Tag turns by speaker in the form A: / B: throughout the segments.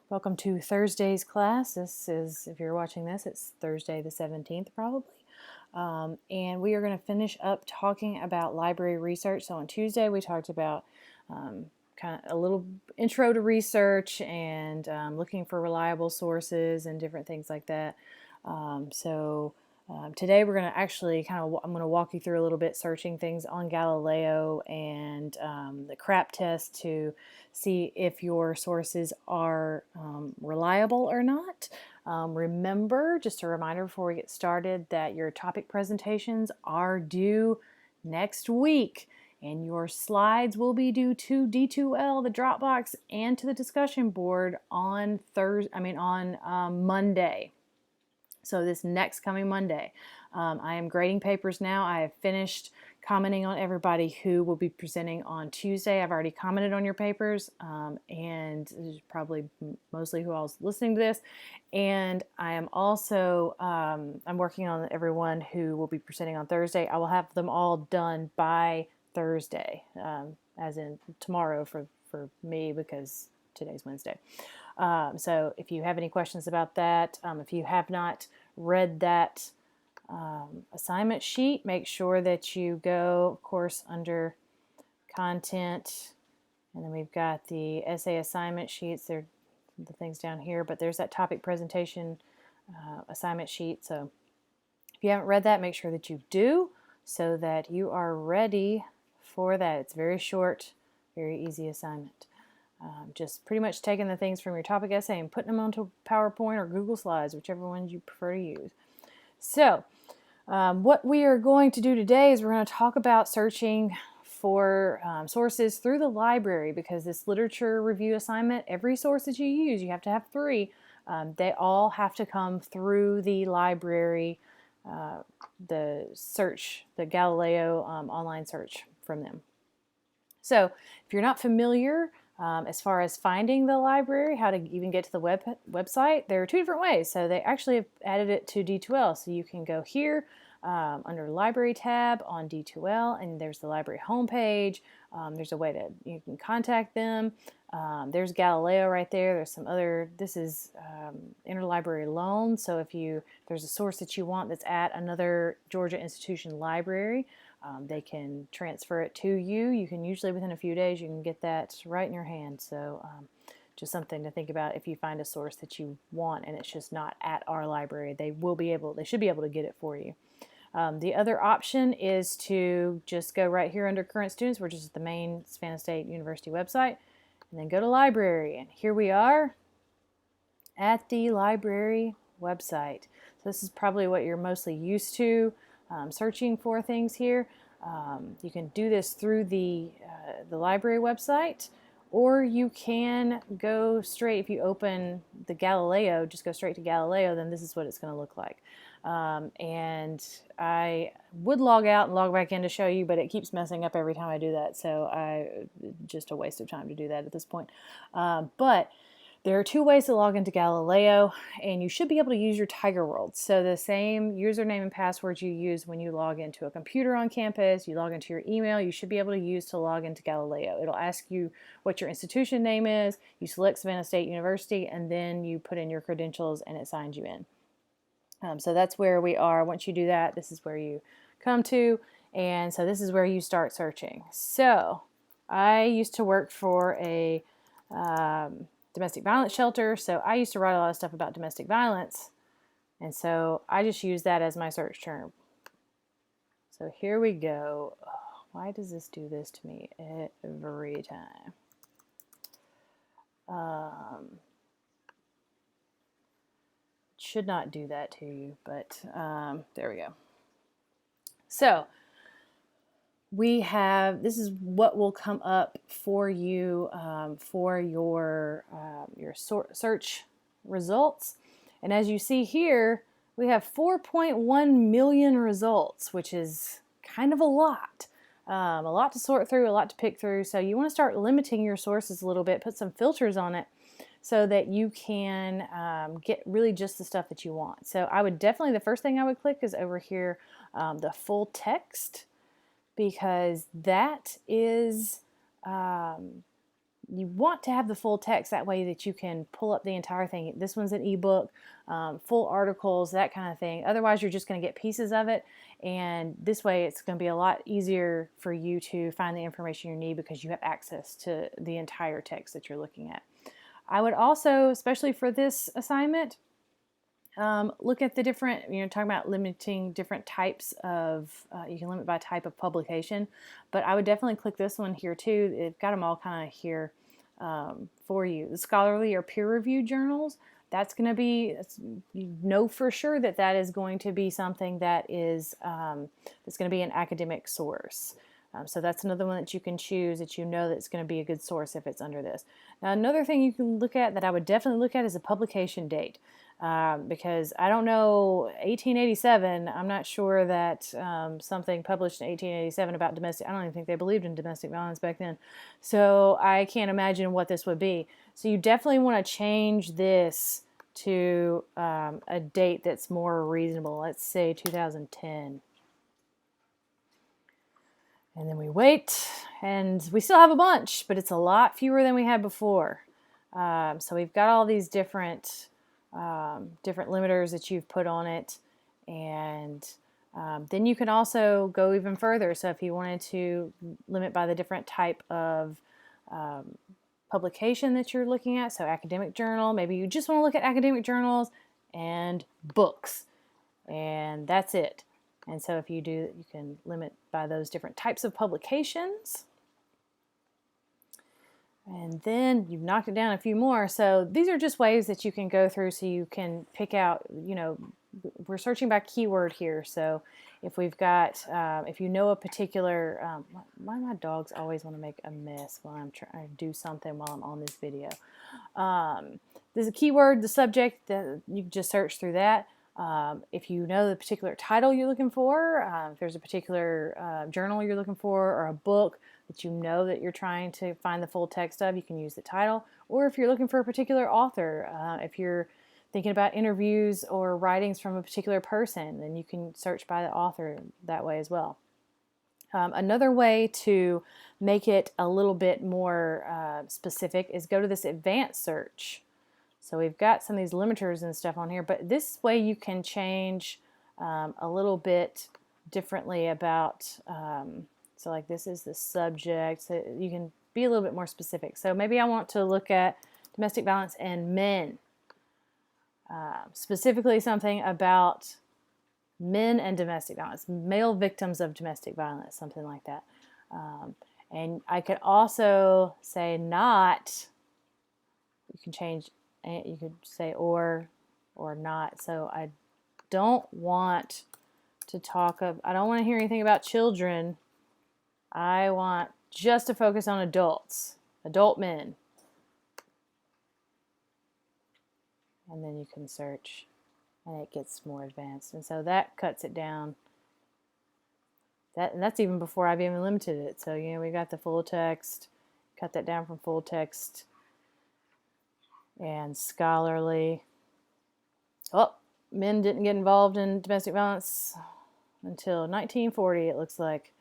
A: Welcome to Thursday's class. This is, if you're watching this, it's Thursday the 17th probably. And we are going to finish up talking about library research. So on Tuesday we talked about kind of a little intro to research and looking for reliable sources and different things like that. Today we're going to actually I'm going to walk you through a little bit searching things on Galileo and the CRAAP test to see if your sources are reliable or not. Remember, just a reminder before we get started, that your topic presentations are due next week, and your slides will be due to D2L, the Dropbox, and to the discussion board on Monday. So this next coming Monday. I am grading papers now. I have finished commenting on everybody who will be presenting on Tuesday. I've already commented on your papers, and this is probably mostly who I was listening to this. And I am also I'm working on everyone who will be presenting on Thursday. I will have them all done by Thursday, as in tomorrow for me, because today's Wednesday. So if you have any questions about that, if you have not read that assignment sheet, make sure that you go, of course, under content, and then we've got the essay assignment sheets. They're the things down here, but there's that topic presentation assignment sheet. So if you haven't read that, make sure that you do, so that you are ready for that. It's very short, very easy assignment. Just pretty much taking the things from your topic essay and putting them onto PowerPoint or Google Slides, whichever ones you prefer to use. So what we are going to do today is we're going to talk about searching for sources through the library, because this literature review assignment, every source that you use, you have to have 3. They all have to come through the library, the Galileo online search from them. So if you're not familiar, as far as finding the library, how to even get to the website, there are 2 different ways. So they actually have added it to D2L. So you can go here under Library tab on D2L, and there's the library homepage. There's a way that you can contact them. There's Galileo right there. There's some other, this is interlibrary loan. So if there's a source that you want that's at another Georgia institution library, they can transfer it to you. You can usually, within a few days, you can get that right in your hand. So just something to think about if you find a source that you want and it's just not at our library. They should be able to get it for you. The other option is to just go right here under current students, which is the main Savannah State University website, and then go to library. And here we are at the library website. So this is probably what you're mostly used to. Searching for things here. You can do this through the library website, or you can go straight, if you open the Galileo, just go straight to Galileo, then this is what it's going to look like. And I would log out and log back in to show you, but it keeps messing up every time I do that, so just a waste of time to do that at this point. But there are 2 ways to log into Galileo, and you should be able to use your Tiger World. So the same username and password you use when you log into a computer on campus, you log into your email, you should be able to use to log into Galileo. It'll ask you what your institution name is, you select Savannah State University, and then you put in your credentials and it signs you in. So that's where we are. Once you do that, this is where you come to, and so this is where you start searching. So I used to work for a domestic violence shelter, so I used to write a lot of stuff about domestic violence, and so I just use that as my search term. So here we go. Oh, why does this do this to me every time? Should not do that to you, but there we go. So this is what will come up for you for your search results. And as you see here, we have 4.1 million results, which is kind of a lot to sort through, a lot to pick through. So you want to start limiting your sources a little bit, put some filters on it, so that you can get really just the stuff that you want. So I would definitely, the first thing I would click is over here, the full text, because that is you want to have the full text, that way that you can pull up the entire thing. This one's an ebook, full articles, that kind of thing. Otherwise, you're just going to get pieces of it, and this way it's going to be a lot easier for you to find the information you need because you have access to the entire text that you're looking at. I would also, especially for this assignment, look at the different, talking about limiting different types of, you can limit by type of publication, but I would definitely click this one here too. They've got them all kind of here for you. The scholarly or peer-reviewed journals, that's going to be, you know for sure that that is going to be something that is, that's going to be an academic source. So that's another one that you can choose that you know that's going to be a good source if it's under this. Now another thing you can look at that I would definitely look at is a publication date. Because I don't know, 1887, I'm not sure that something published in 1887 about domestic, I don't even think they believed in domestic violence back then. So I can't imagine what this would be. So you definitely want to change this to a date that's more reasonable. Let's say 2010. And then we wait, and we still have a bunch, but it's a lot fewer than we had before. So we've got all these different limiters that you've put on it, and then you can also go even further. So if you wanted to limit by the different type of publication that you're looking at, so academic journal, maybe you just want to look at academic journals and books, and that's it. And so if you do, you can limit by those different types of publications. And then you've knocked it down a few more. So these are just ways that you can go through so you can pick out, we're searching by keyword here. So if we've got, if you know a particular, why my dogs always want to make a mess while I'm trying to do something while I'm on this video. There's a keyword, the subject, that you can just search through that. If you know the particular title you're looking for, if there's a particular journal you're looking for, or a book that you know that you're trying to find the full text of, you can use the title. Or if you're looking for a particular author, if you're thinking about interviews or writings from a particular person, then you can search by the author that way as well. Another way to make it a little bit more specific is go to this advanced search. So we've got some of these limiters and stuff on here, but this way you can change a little bit differently about, so like this is the subject, so you can be a little bit more specific. So maybe I want to look at domestic violence and men, specifically something about men and domestic violence, male victims of domestic violence, something like that. And I could also say not, you can change, you could say or not. So I don't want to I don't want to hear anything about children. I want just to focus on adults, adult men. And then you can search, and it gets more advanced. And so that cuts it down. And that's even before I've even limited it. So, we got the full text, cut that down from full text and scholarly. Oh, men didn't get involved in domestic violence until 1940, it looks like,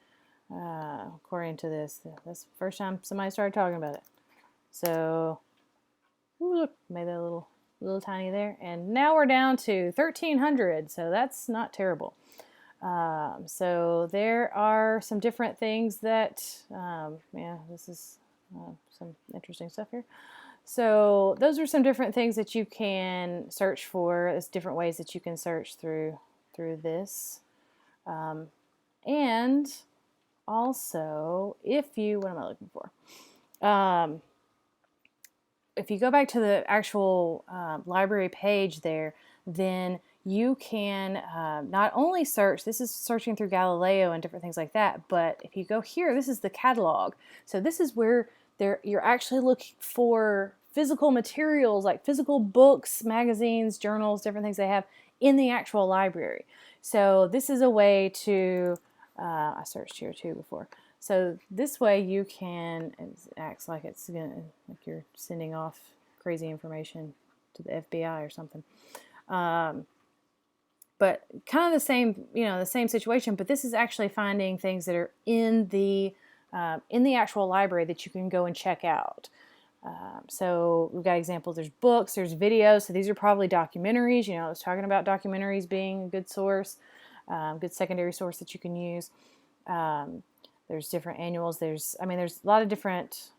A: according to this. That's the first time somebody started talking about it. So, ooh, look, made that a little tiny there. And now we're down to 1300, so that's not terrible. So there are some different things that, this is some interesting stuff here. So those are some different things that you can search for. There's different ways that you can search through this. And also, what am I looking for? If you go back to the actual library page there, then you can not only search, this is searching through Galileo and different things like that, but if you go here, this is the catalog. So this is where you're actually looking for physical materials, like physical books, magazines, journals, different things they have in the actual library. So this is a way to, I searched here too before. So this way you can, it acts like like you're sending off crazy information to the FBI or something. But kind of the same situation, but this is actually finding things that are in the actual library that you can go and check out. So we've got examples. There's books, there's videos. So these are probably documentaries. You know, I was talking about documentaries being a good source, good secondary source that you can use. There's different annuals. There's a lot of different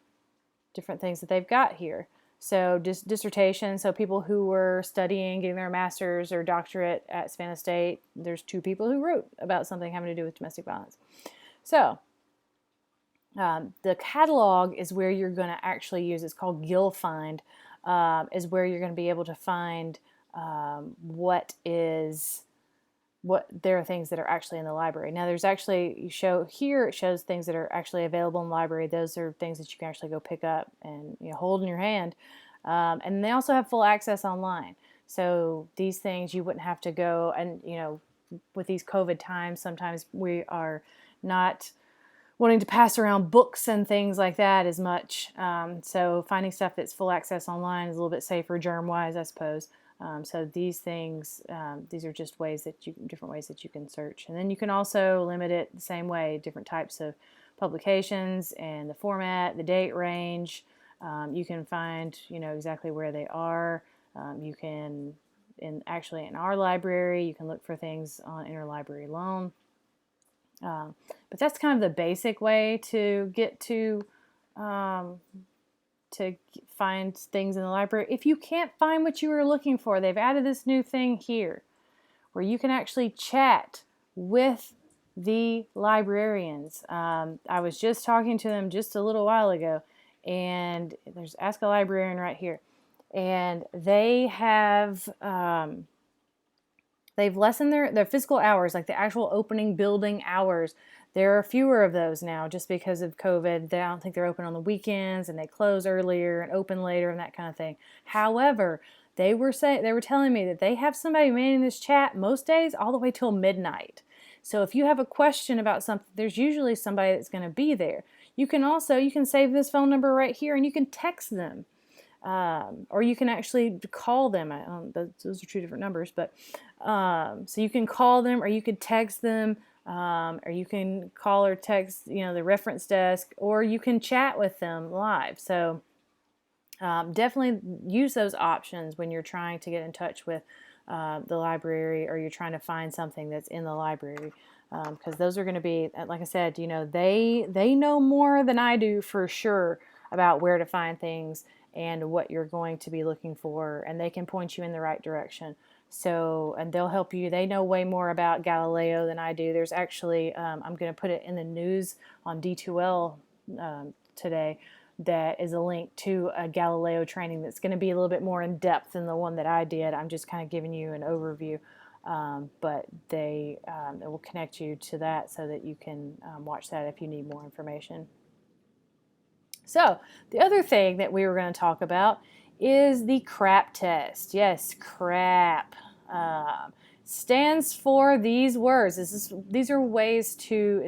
A: things that they've got here. So dissertation. So people who were studying, getting their master's or doctorate at Savannah State, there's 2 people who wrote about something having to do with domestic violence. So the catalog is where you're going to actually use. It's called Gill Find. Is where you're going to be able to find what there are things that are actually in the library. Now there's actually, it shows things that are actually available in the library. Those are things that you can actually go pick up and hold in your hand. And they also have full access online. So these things you wouldn't have to go, and with these COVID times, sometimes we are not wanting to pass around books and things like that as much. So finding stuff that's full access online is a little bit safer germ-wise, I suppose. So these things, these are just different ways that you can search. And then you can also limit it the same way, different types of publications and the format, the date range. You can find, exactly where they are. You can, in our library, you can look for things on interlibrary loan. But that's kind of the basic way to get to find things in the library. If you can't find what you were looking for, they've added this new thing here where you can actually chat with the librarians. I was just talking to them just a little while ago, and there's Ask a Librarian right here. And they have they've lessened their physical hours, like the actual opening building hours. There are fewer of those now just because of COVID. I don't think they're open on the weekends, and they close earlier and open later and that kind of thing. However, they were telling me that they have somebody manning this chat most days all the way till midnight. So if you have a question about something, there's usually somebody that's going to be there. You can save this phone number right here, and you can text them. Or you can actually call them. Those are 2 different numbers, but so you can call them, or you could text them, or you can call or text, the reference desk, or you can chat with them live. So definitely use those options when you're trying to get in touch with the library, or you're trying to find something that's in the library. Because those are going to be, like I said, they know more than I do for sure about where to find things and what you're going to be looking for, and they can point you in the right direction. So, and they'll help you. They know way more about Galileo than I do. There's actually, I'm going to put it in the news on D2L today, that is a link to a Galileo training that's going to be a little bit more in depth than the one that I did. I'm just kind of giving you an overview, but they will connect you to that so that you can watch that if you need more information. So the other thing that we were going to talk about is the CRAAP test. Yes, CRAAP stands for these words. These are ways to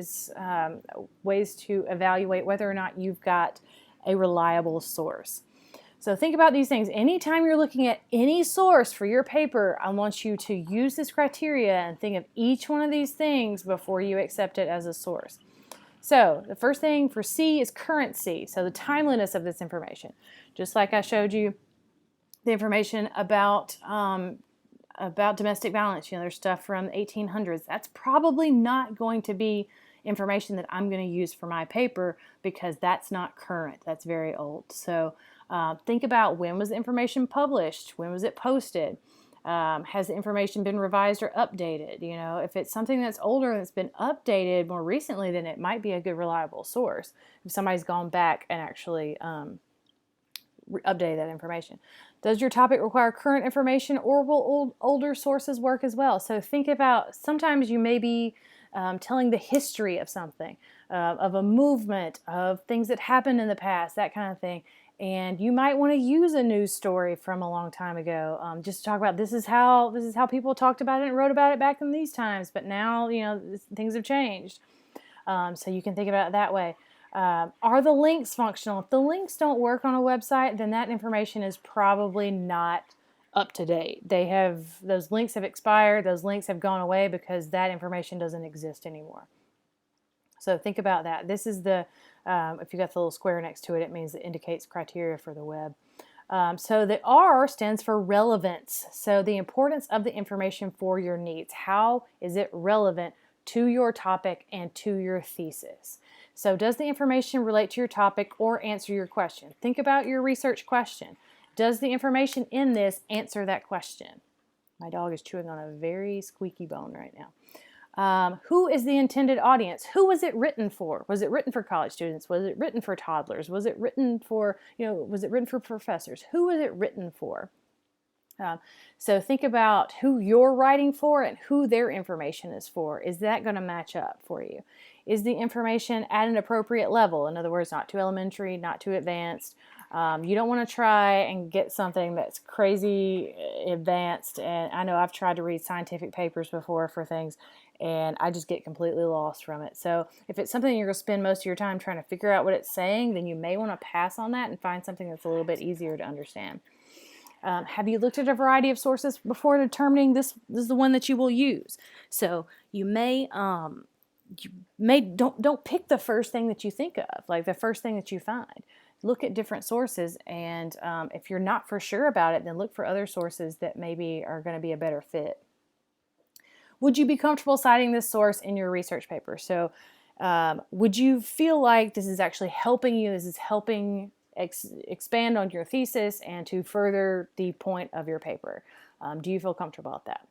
A: evaluate whether or not you've got a reliable source. So think about these things. Anytime you're looking at any source for your paper, I want you to use this criteria and think of each one of these things before you accept it as a source. So the first thing for C is currency, so the timeliness of this information. Just like I showed you the information about domestic violence, there's stuff from the 1800s. That's probably not going to be information that I'm going to use for my paper because that's not current. That's very old. So think about, when was the information published? When was it posted? Has the information been revised or updated? If it's something that's older and it's been updated more recently, then it might be a good, reliable source. If somebody's gone back and actually updated that information. Does your topic require current information, or will older sources work as well? So think about, sometimes you may be telling the history of something, of a movement, of things that happened in the past, that kind of thing. And you might want to use a news story from a long time ago, just to talk about, this is how people talked about it and wrote about it back in these times. But now, things have changed. So you can think about it that way. Are the links functional? If the links don't work on a website, then that information is probably not up to date. Those links have expired. Those links have gone away because that information doesn't exist anymore. So think about that. This is the If you got the little square next to it, it means it indicates criteria for the web. So the R stands for relevance. So the importance of the information for your needs. How is it relevant to your topic and to your thesis? So does the information relate to your topic or answer your question? Think about your research question. Does the information in this answer that question? My dog is chewing on a very squeaky bone right now. Who is the intended audience? Who was it written for? Was it written for college students? Was it written for toddlers? Was it written for, was it written for professors? Who was it written for? So think about who you're writing for and who their information is for. Is that going to match up for you? Is the information at an appropriate level? In other words, not too elementary, not too advanced. You don't want to try and get something that's crazy advanced. And I know I've tried to read scientific papers before for things, and I just get completely lost from it. So if it's something you're going to spend most of your time trying to figure out what it's saying, then you may want to pass on that and find something that's a little bit easier to understand. Have you looked at a variety of sources before determining this is the one that you will use? So you may don't pick the first thing that you think of, like the first thing that you find. Look at different sources, and if you're not for sure about it, then look for other sources that maybe are going to be a better fit. Would you be comfortable citing this source in your research paper? So would you feel like this is actually helping you, this is helping expand on your thesis and to further the point of your paper? Do you feel comfortable with that?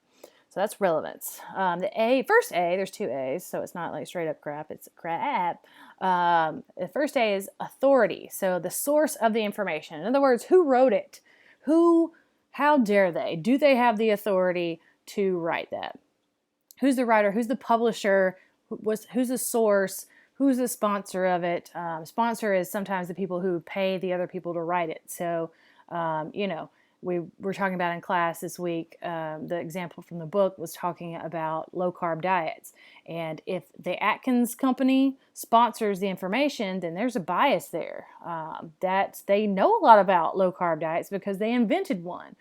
A: So that's relevance. First A, there's two A's, so it's not like straight up crap, it's CRAAP. The first A is authority, so the source of the information. In other words, who wrote it? How dare they? Do they have the authority to write that? Who's the writer? Who's the publisher? Who's the source? Who's the sponsor of it? Sponsor is sometimes the people who pay the other people to write it. So, we were talking about in class this week, the example from the book was talking about low-carb diets. And if the Atkins company sponsors the information, then there's a bias there. That they know a lot about low-carb diets because they invented one.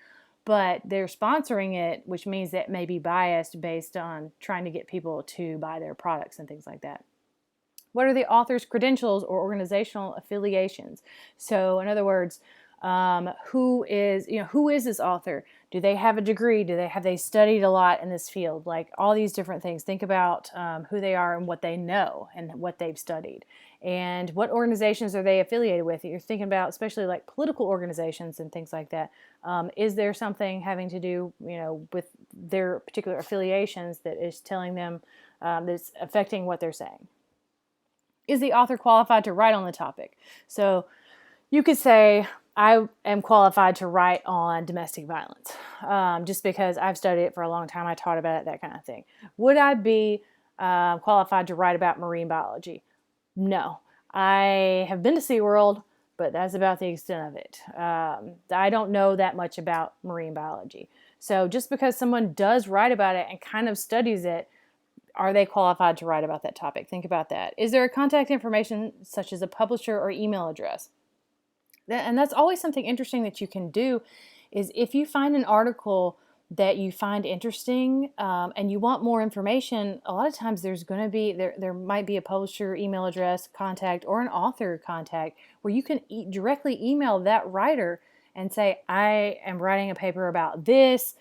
A: But they're sponsoring it, which means that may be biased based on trying to get people to buy their products and things like that. What are the author's credentials or organizational affiliations? So in other words, who is this author? Do they have a degree? Have they studied a lot in this field? Like all these different things. Think about who they are and what they know and what they've studied. And what organizations are they affiliated with? You're thinking about especially like political organizations and things like that. Is there something having to do, with their particular affiliations that is telling them that's affecting what they're saying? Is the author qualified to write on the topic? So you could say, I am qualified to write on domestic violence just because I've studied it for a long time. I taught about it, that kind of thing. Would I be qualified to write about marine biology? No. I have been to SeaWorld, but that's about the extent of it. I don't know that much about marine biology. So just because someone does write about it and kind of studies it, are they qualified to write about that topic? Think about that. Is there a contact information such as a publisher or email address? And that's always something interesting that you can do is if you find an article that you find interesting and you want more information, a lot of times there's going to be, there might be a publisher email address contact or an author contact where you can directly email that writer and say, I am writing a paper about this.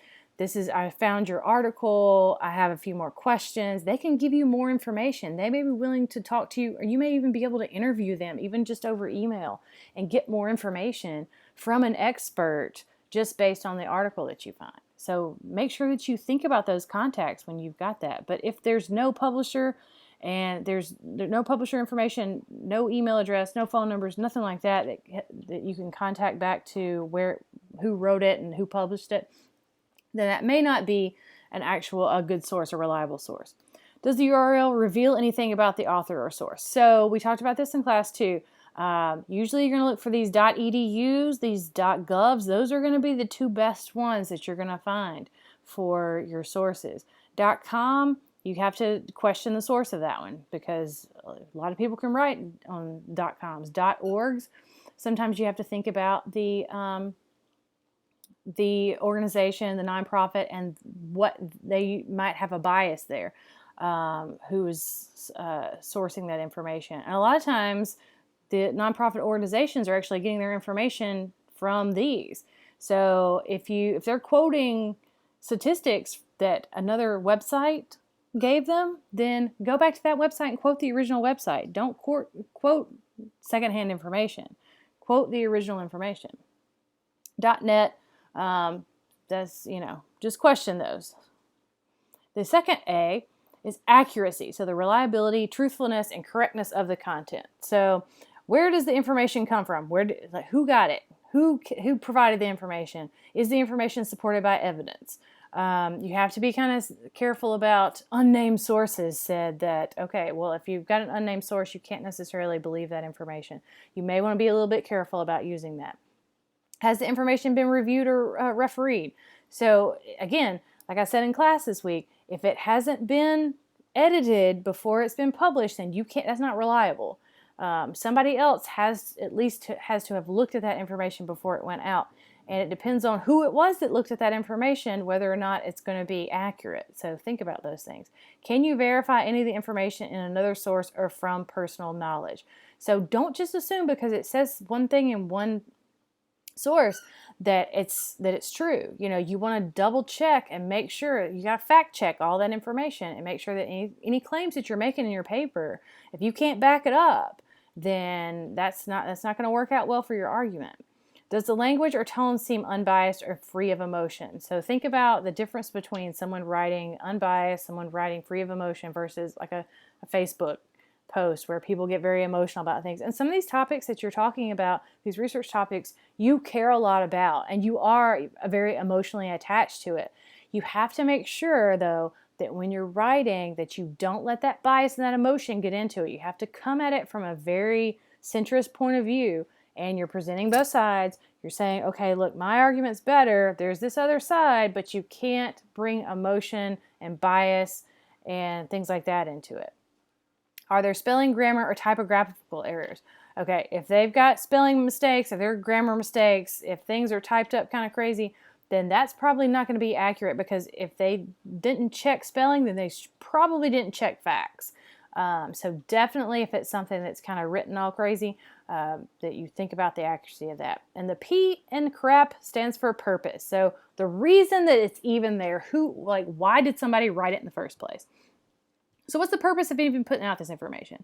A: I found your article. I have a few more questions. They can give you more information. They may be willing to talk to you, or you may even be able to interview them, even just over email, and get more information from an expert just based on the article that you find. So make sure that you think about those contacts when you've got that. But if there's no publisher and there's no publisher information, no email address, no phone numbers, nothing like that you can contact back to who wrote it and who published it, then that may not be a good source, a reliable source. Does the URL reveal anything about the author or source? So we talked about this in class too. Usually you're going to look for these .edus, these .govs. Those are going to be the two best ones that you're going to find for your sources. .com, you have to question the source of that one because a lot of people can write on .coms. .orgs, sometimes you have to think about the organization, the nonprofit, and what they might have a bias there, who is sourcing that information. And a lot of times the nonprofit organizations are actually getting their information from these. So if they're quoting statistics that another website gave them, then go back to that website and quote the original website. Don't quote secondhand information. Quote the original information. .net, that's, just question those. The second A is accuracy. So the reliability, truthfulness, and correctness of the content. So where does the information come from? Who got it? Who provided the information? Is the information supported by evidence? You have to be kind of careful about unnamed sources said that, okay, well, if you've got an unnamed source, you can't necessarily believe that information. You may want to be a little bit careful about using that. Has the information been reviewed or refereed? So again, like I said in class this week, if it hasn't been edited before it's been published, then that's not reliable. Somebody else has to have looked at that information before it went out. And it depends on who it was that looked at that information, whether or not it's going to be accurate. So think about those things. Can you verify any of the information in another source or from personal knowledge? So don't just assume because it says one thing in one source that it's true. You want to double check and make sure you got to fact check all that information and make sure that any claims that you're making in your paper, if you can't back it up, then that's not going to work out well for your argument. Does the language or tone seem unbiased or free of emotion? So think about the difference between someone writing unbiased, someone writing free of emotion versus like a Facebook post where people get very emotional about things. And some of these topics that you're talking about, these research topics, you care a lot about and you are very emotionally attached to it. You have to make sure, though, that when you're writing that you don't let that bias and that emotion get into it. You have to come at it from a very centrist point of view. And you're presenting both sides. You're saying, okay, look, my argument's better. There's this other side, but you can't bring emotion and bias and things like that into it. Are there spelling, grammar, or typographical errors? Okay, if they've got spelling mistakes, if there are grammar mistakes, if things are typed up kind of crazy, then that's probably not going to be accurate because if they didn't check spelling, then they probably didn't check facts. So definitely if it's something that's kind of written all crazy, that you think about the accuracy of that. And the P in CRAAP stands for purpose. So the reason that it's even there, why did somebody write it in the first place? So what's the purpose of even putting out this information?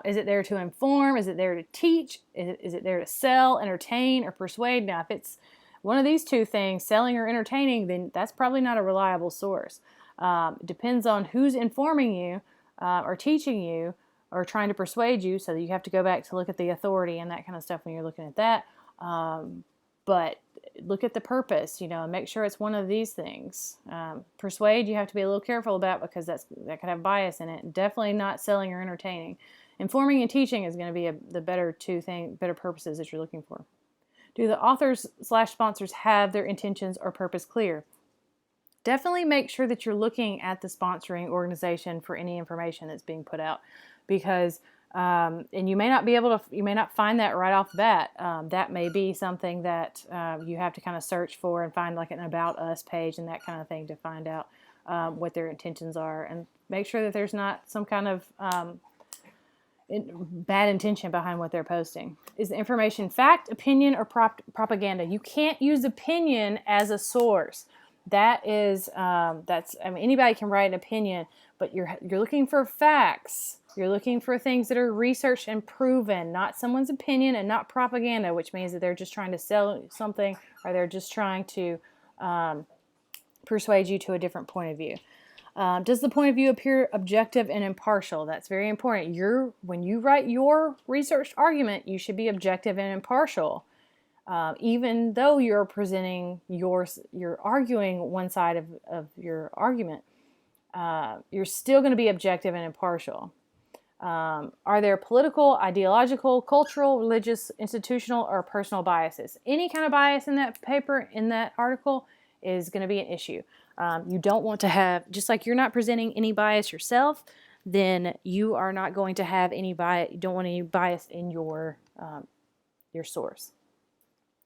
A: Is it there to inform? Is it there to teach? Is it there to sell, entertain, or persuade? Now, if it's one of these two things, selling or entertaining, then that's probably not a reliable source. It depends on who's informing you or teaching you or trying to persuade you, so that you have to go back to look at the authority and that kind of stuff when you're looking at that. But look at the purpose, and make sure it's one of these things. Persuade, you have to be a little careful about because that could have bias in it. Definitely not selling or entertaining. Informing and teaching is going to be the better purposes that you're looking for. Do the authors/sponsors have their intentions or purpose clear? Definitely make sure that you're looking at the sponsoring organization for any information that's being put out, because and you may not find that right off the bat. That may be something that you have to kind of search for and find like an About Us page and that kind of thing to find out what their intentions are, and make sure that there's not some kind of bad intention behind what they're posting. Is the information fact, opinion, or propaganda? You can't use opinion as a source. Anybody can write an opinion, but you're looking for facts. You're looking for things that are researched and proven, not someone's opinion and not propaganda, which means that they're just trying to sell something or they're just trying to persuade you to a different point of view. Does the point of view appear objective and impartial? That's very important. When you write your researched argument, you should be objective and impartial. Even though you're presenting you're arguing one side of your argument, you're still going to be objective and impartial. Are there political, ideological, cultural, religious, institutional, or personal biases? Any kind of bias in that paper, in that article, is going to be an issue. You don't want to have, just like you're not presenting any bias yourself, then you are not going to have any bias. You don't want any bias in your source.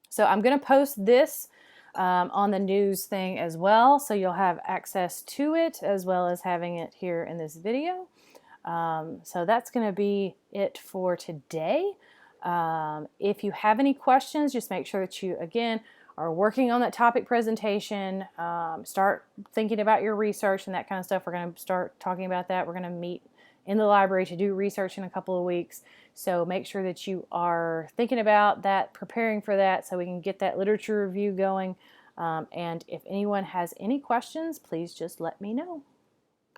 A: So I'm going to post this on the news thing as well, so you'll have access to it as well as having it here in this video. So that's going to be it for today. If you have any questions, just make sure that you, again, are working on that topic presentation. Start thinking about your research and that kind of stuff. We're going to start talking about that. We're going to meet in the library to do research in a couple of weeks. So make sure that you are thinking about that, preparing for that, so we can get that literature review going. And if anyone has any questions, please just let me know.